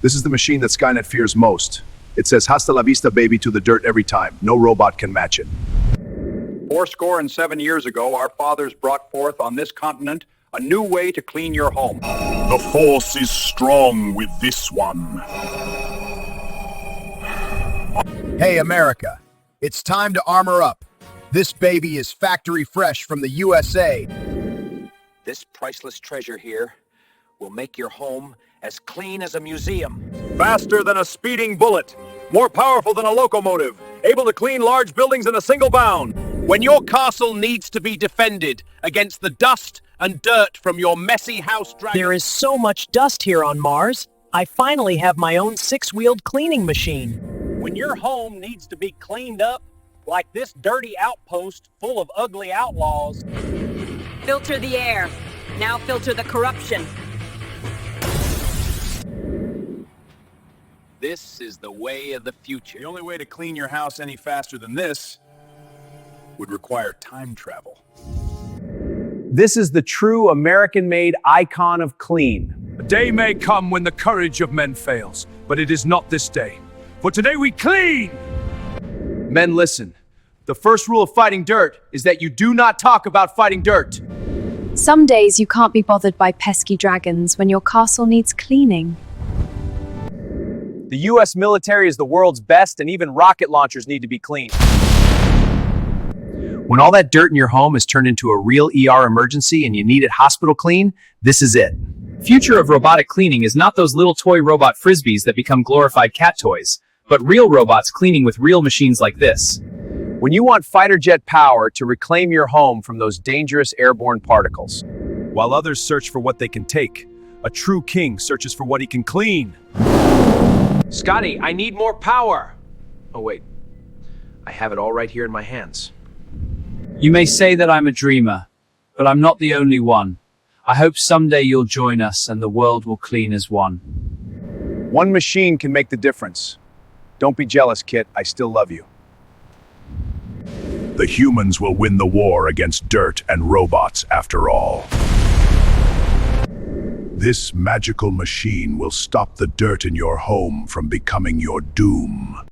This is the machine that Skynet fears most. It says hasta la vista baby to the dirt every time. No robot can match it. 7 years ago, our fathers brought forth on this continent a new way to clean your home. The force is strong with this one. Hey America, it's time to armor up. This baby is factory fresh from the USA. This priceless treasure here will make your home as clean as a museum. Faster than a speeding bullet, more powerful than a locomotive, able to clean large buildings in a single bound. When your castle needs to be defended against the dust and dirt from your messy house dragon. There is so much dust here on Mars. I finally have my own 6-wheeled cleaning machine. When your home needs to be cleaned up, like this dirty outpost full of ugly outlaws. Filter the air. Now filter the corruption. This is the way of the future. The only way to clean your house any faster than this would require time travel. This is the true American-made icon of clean. A day may come when the courage of men fails, but it is not this day. For today we clean! Men, listen. The first rule of fighting dirt is that you do not talk about fighting dirt. Some days you can't be bothered by pesky dragons when your castle needs cleaning. The US military is the world's best, and even rocket launchers need to be cleaned. When all that dirt in your home is turned into a real ER emergency and you need it hospital clean, this is it. Future of robotic cleaning is not those little toy robot frisbees that become glorified cat toys, but real robots cleaning with real machines like this. When you want fighter jet power to reclaim your home from those dangerous airborne particles. While others search for what they can take, a true king searches for what he can clean. Scotty, I need more power. Oh wait, I have it all right here in my hands. You may say that I'm a dreamer, but I'm not the only one. I hope someday you'll join us and the world will clean as one. One machine can make the difference. Don't be jealous, Kit. I still love you. The humans will win the war against dirt and robots after all. This magical machine will stop the dirt in your home from becoming your doom.